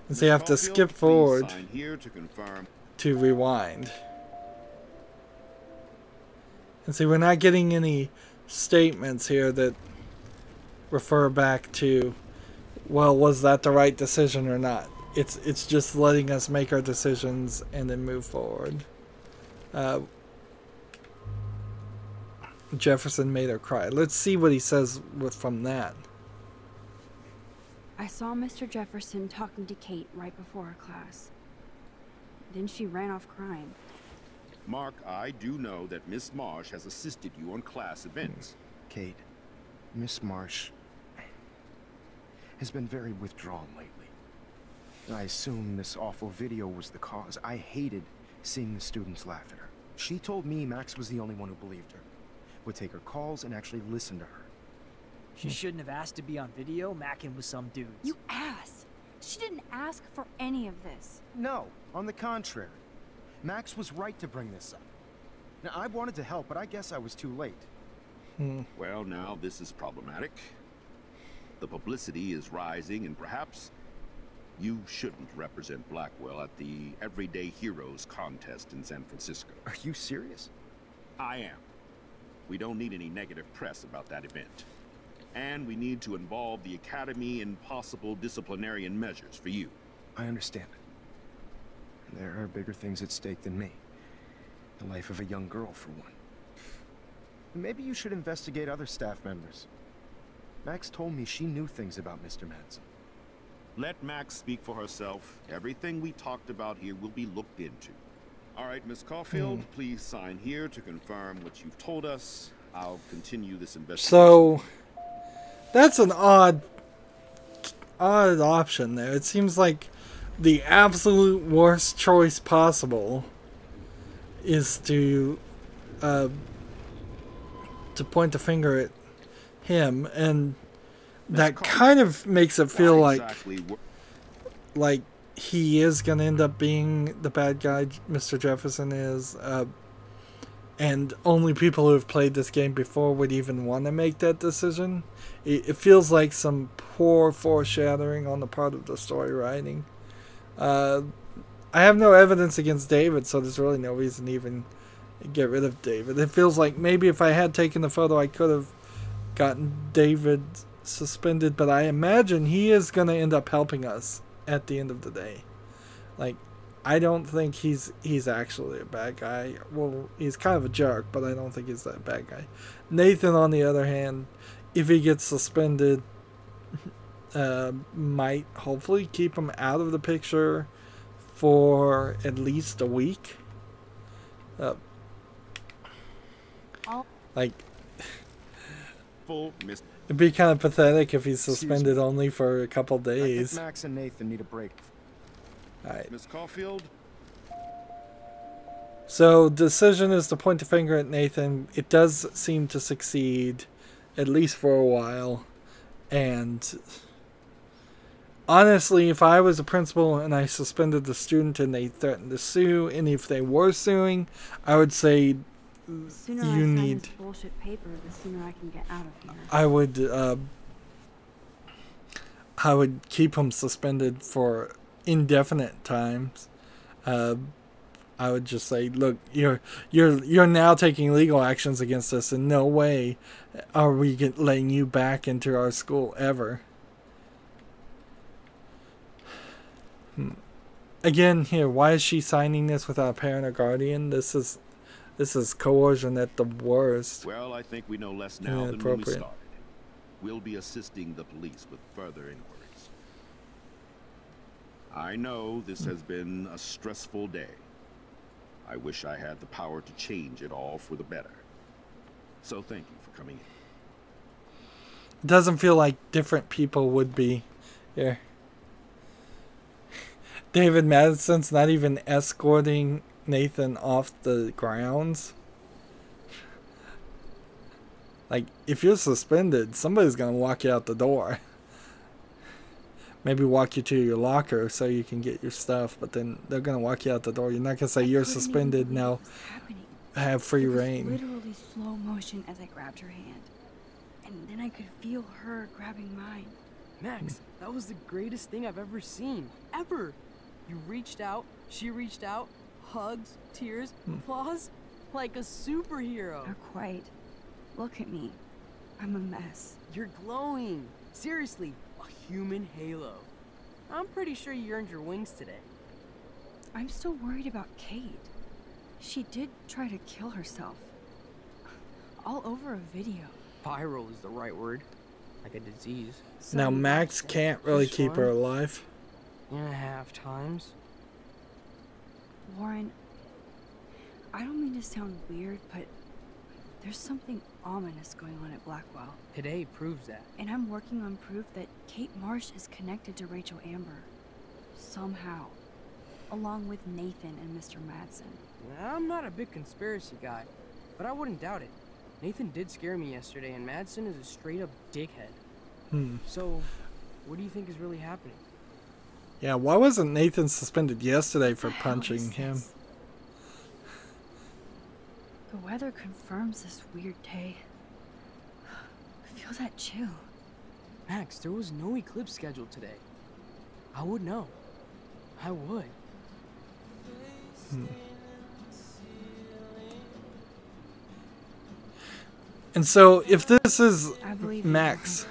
And so you have to Caulfield, skip please forward sign here to confirm. to rewind. And see, we're not getting any statements here that refer back to, well, was that the right decision or not? It's just letting us make our decisions and then move forward. Jefferson made her cry. Let's see what he says from that. I saw Mr. Jefferson talking to Kate right before her class. Then she ran off crying. Mark, I do know that Miss Marsh has assisted you on class events. Kate, Miss Marsh has been very withdrawn lately. I assume this awful video was the cause. I hated seeing the students laugh at her. She told me Max was the only one who believed her, would take her calls and actually listen to her. She shouldn't have asked to be on video macking with some dudes. You ass! She didn't ask for any of this. No, on the contrary. Max was right to bring this up. Now, I wanted to help, but I guess I was too late. Well, now this is problematic. The publicity is rising, and perhaps you shouldn't represent Blackwell at the Everyday Heroes contest in San Francisco. Are you serious? I am. We don't need any negative press about that event. And we need to involve the Academy in possible disciplinarian measures for you. I understand. There are bigger things at stake than me. The life of a young girl, for one. Maybe you should investigate other staff members. Max told me she knew things about Mr. Madsen. Let Max speak for herself. Everything we talked about here will be looked into. All right, Miss Caulfield, please sign here to confirm what you've told us. I'll continue this investigation. So, that's an odd option there. It seems like the absolute worst choice possible is to point the finger at him, and that kind of makes it feel like he is going to end up being the bad guy, Mr. Jefferson is, and only people who have played this game before would even want to make that decision. It feels like some poor foreshadowing on the part of the story writing. I have no evidence against David, so there's really no reason to even get rid of David. It feels like maybe if I had taken the photo, I could have gotten David suspended, but I imagine he is going to end up helping us at the end of the day. Like, I don't think he's actually a bad guy. Well, he's kind of a jerk, but I don't think he's that bad guy. Nathan, on the other hand, if he gets suspended, might hopefully keep him out of the picture for at least a week. Like, it'd be kind of pathetic if he's suspended only for a couple days. I think Max and Nathan need a break. Alright. Miss Caulfield? So, decision is to point the finger at Nathan. It does seem to succeed, at least for a while. And honestly, if I was a principal and I suspended the student and they threatened to sue, and if they were suing, I would say The sooner you I sign need... this bullshit paper, the sooner I can get out of here. I would keep him suspended for indefinite times. I would just say, look, you're now taking legal actions against us. In no way are we letting you back into our school ever. Again, here, why is she signing this without a parent or guardian? This is coercion at the worst. Well, I think we know less now than when we started. We'll be assisting the police with further inquiries. I know this has been a stressful day. I wish I had the power to change it all for the better. So thank you for coming in. It doesn't feel like different people would be here. David Madison's not even escorting Nathan off the grounds. Like, if you're suspended, somebody's gonna walk you out the door. Maybe walk you to your locker so you can get your stuff, but then they're gonna walk you out the door. You're not gonna say you're suspended now. Have free reign. It was literally slow motion as I grabbed her hand, and then I could feel her grabbing mine. Max, that was the greatest thing I've ever seen. Ever! You reached out, she reached out, hugs, tears, applause, like a superhero. Not quite. Look at me. I'm a mess. You're glowing. Seriously, a human halo. I'm pretty sure you earned your wings today. I'm still worried about Kate. She did try to kill herself. All over a video. Viral is the right word. Like a disease. Now Max can't really keep her alive. 1.5 times. Warren, I don't mean to sound weird, but there's something ominous going on at Blackwell. Today proves that. And I'm working on proof that Kate Marsh is connected to Rachel Amber. Somehow. Along with Nathan and Mr. Madsen. I'm not a big conspiracy guy, but I wouldn't doubt it. Nathan did scare me yesterday, and Madsen is a straight-up dickhead. So, what do you think is really happening? Yeah, why wasn't Nathan suspended yesterday for punching him? The weather confirms this weird day. I feel that chill. Max, there was no eclipse scheduled today. I would know. I would. And so, if this is Max,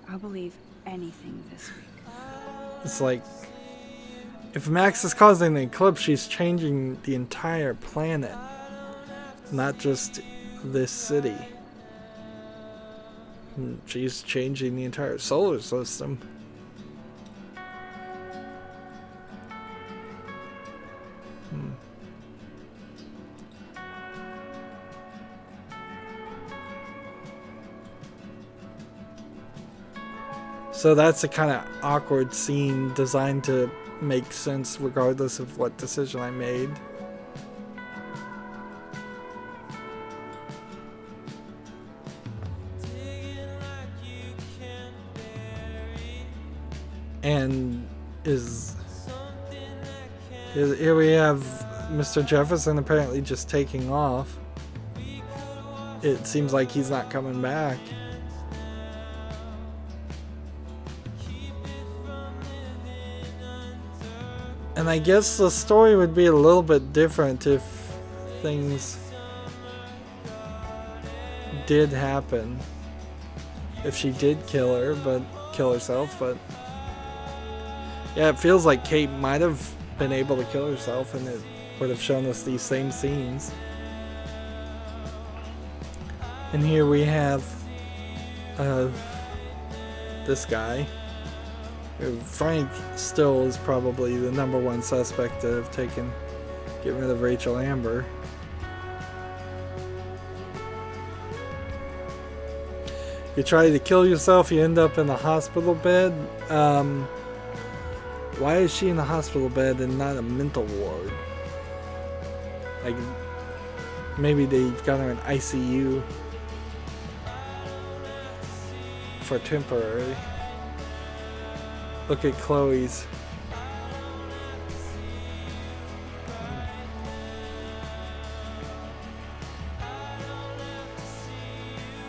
I'll believe anything this week. It's like, if Max is causing the eclipse, she's changing the entire planet, not just this city. She's changing the entire solar system. So that's a kind of awkward scene designed to make sense regardless of what decision I made. And here we have Mr. Jefferson apparently just taking off. It seems like he's not coming back. And I guess the story would be a little bit different if things did happen. If she did kill herself, but yeah, it feels like Kate might have been able to kill herself and it would have shown us these same scenes. And here we have this guy. Frank still is probably the #1 suspect to have getting rid of Rachel Amber. You try to kill yourself, you end up in a hospital bed. Why is she in a hospital bed and not a mental ward? Like, maybe they've got her in ICU for temporary. Look at Chloe's.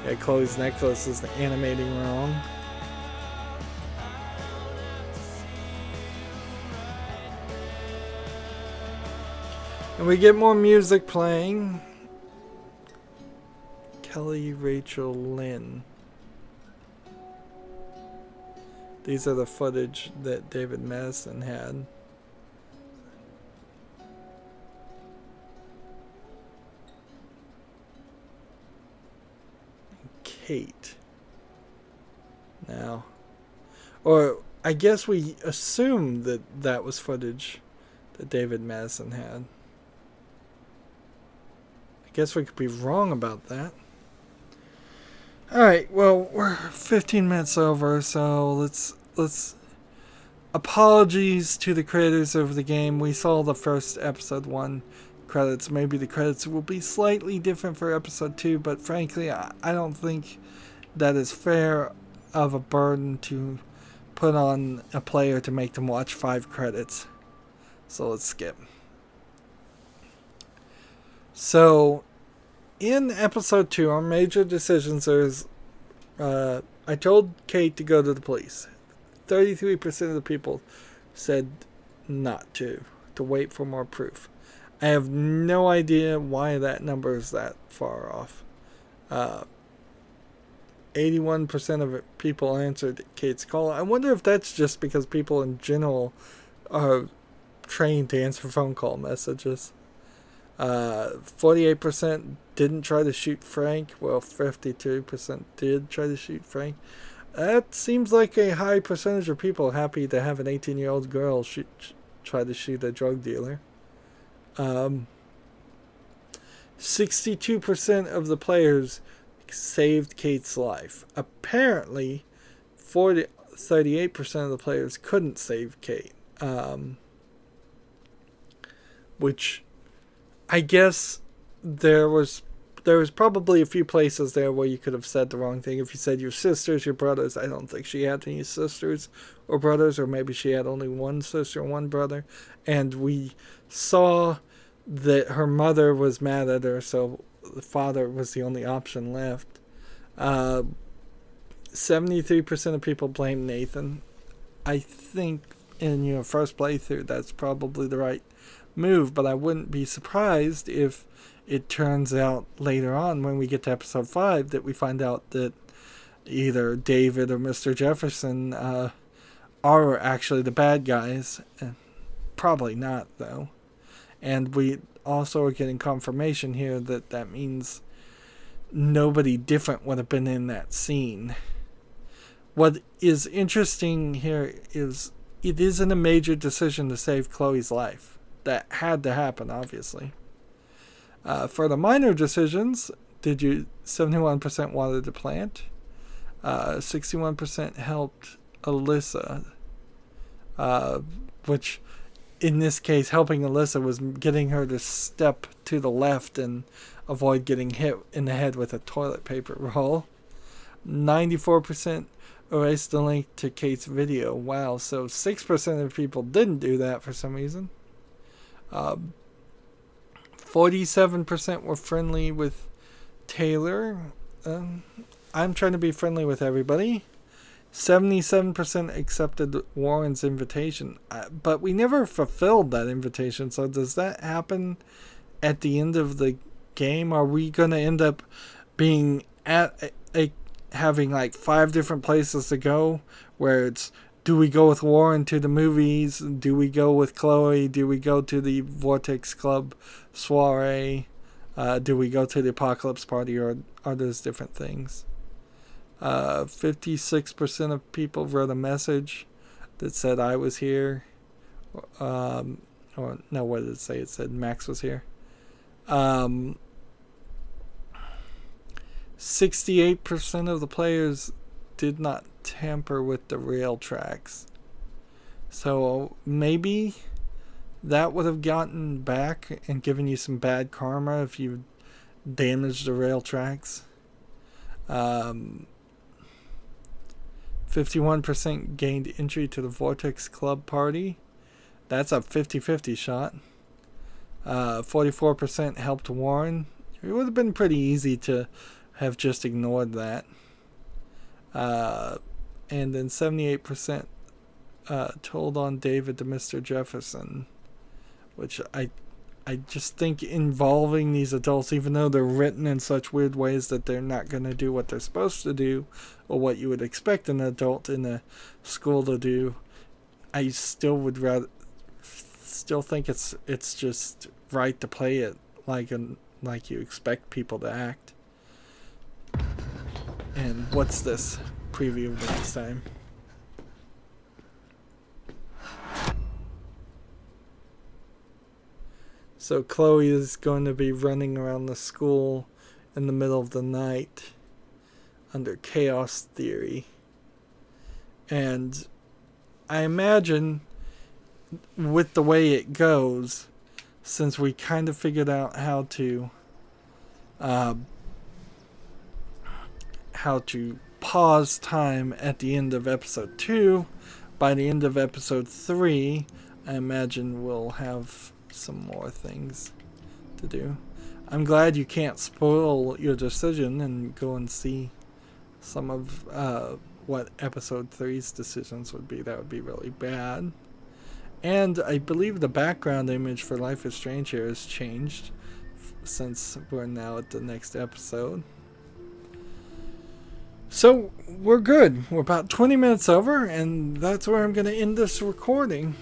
Yeah, Chloe's necklace is animating wrong. And we get more music playing. Kelly, Rachel, Lynn. These are the footage that David Madison had. Kate. Now. Or I guess we assumed that that was footage that David Madison had. I guess we could be wrong about that. Alright, well, we're 15 minutes over, so let's apologies to the creators of the game. We saw the first episode 1 credits. Maybe the credits will be slightly different for episode 2, but frankly, I don't think that is fair of a burden to put on a player to make them watch 5 credits. So let's skip. So, in episode 2, our major decisions is, I told Kate to go to the police. 33% of the people said not to wait for more proof. I have no idea why that number is that far off. 81% of people answered Kate's call. I wonder if that's just because people in general are trained to answer phone call messages. 48% didn't try to shoot Frank. Well, 52% did try to shoot Frank. That seems like a high percentage of people happy to have an 18-year-old girl try to shoot a drug dealer. 62% of the players saved Kate's life. Apparently, 38% of the players couldn't save Kate. Which, I guess, there was probably a few places there where you could have said the wrong thing. If you said your sisters, your brothers, I don't think she had any sisters or brothers, or maybe she had only one sister and one brother. And we saw that her mother was mad at her, so the father was the only option left. 73% of people blame Nathan. I think in your first playthrough that's probably the right move, but I wouldn't be surprised if it turns out later on when we get to episode 5 that we find out that either David or Mr. Jefferson are actually the bad guys. Probably not, though. And we also are getting confirmation here that that means nobody different would have been in that scene. What is interesting here is it isn't a major decision to save Chloe's life. That had to happen, obviously. For the minor decisions, 71% wanted to plant. 61% helped Alyssa. Which, in this case, helping Alyssa was getting her to step to the left and avoid getting hit in the head with a toilet paper roll. 94% erased the link to Kate's video. Wow, so 6% of people didn't do that for some reason. 47% were friendly with Taylor. I'm trying to be friendly with everybody. 77% accepted Warren's invitation. But we never fulfilled that invitation. So does that happen at the end of the game? Are we going to end up being at having like 5 different places to go? Where it's, do we go with Warren to the movies? Do we go with Chloe? Do we go to the Vortex Club soiree? Do we go to the Apocalypse Party? Or are those different things? 56% of people wrote a message that said I was here. Or no, what did it say? It said Max was here. 68% of the players did not tamper with the rail tracks. So maybe that would have gotten back and given you some bad karma if you damaged the rail tracks. 51% gained entry to the Vortex Club party. That's a 50-50 shot. 44% helped Warren. It would have been pretty easy to have just ignored that. And then 78% told on David to Mr. Jefferson, which I just think involving these adults, even though they're written in such weird ways that they're not going to do what they're supposed to do or what you would expect an adult in a school to do, I still would think it's just right to play it like you expect people to act. And what's this preview of this time? So Chloe is going to be running around the school in the middle of the night under chaos theory. And I imagine with the way it goes, since we kind of figured out how to pause time at the end of episode 2, by the end of episode 3, I imagine we'll have some more things to do. I'm glad you can't spoil your decision and go and see some of what episode 3's decisions would be. That would be really bad. And I believe the background image for Life is Strange here has changed since we're now at the next episode. So we're good. We're about 20 minutes over, and that's where I'm going to end this recording.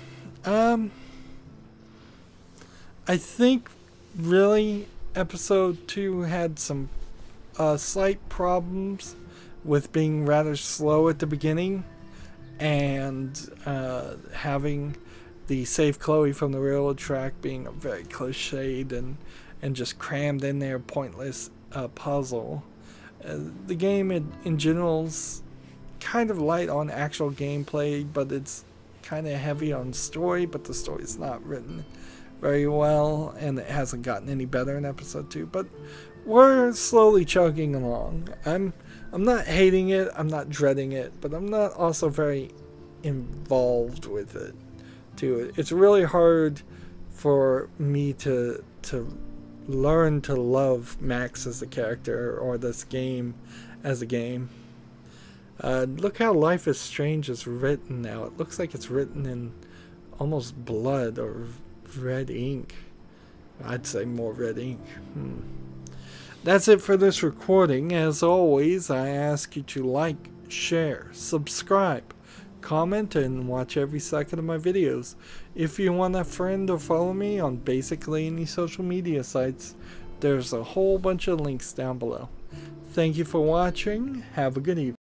I think really episode 2 had some slight problems with being rather slow at the beginning, and having the Save Chloe from the Railroad Track being a very cliched and just crammed in there pointless puzzle. The game in general's kind of light on actual gameplay, but it's kind of heavy on story, but the story's not written very well, and it hasn't gotten any better in episode 2, but we're slowly chugging along. I'm not hating it, I'm not dreading it, but I'm not also very involved with it too. It's really hard for me to learn to love Max as a character, or this game as a game. Look how Life is Strange is written now. It looks like it's written in almost blood or red ink. I'd say more red ink. That's it for this recording. As always, I ask you to like, share, subscribe, comment, and watch every second of my videos. If you want a friend or follow me on basically any social media sites, there's a whole bunch of links down below. Thank you for watching. Have a good evening.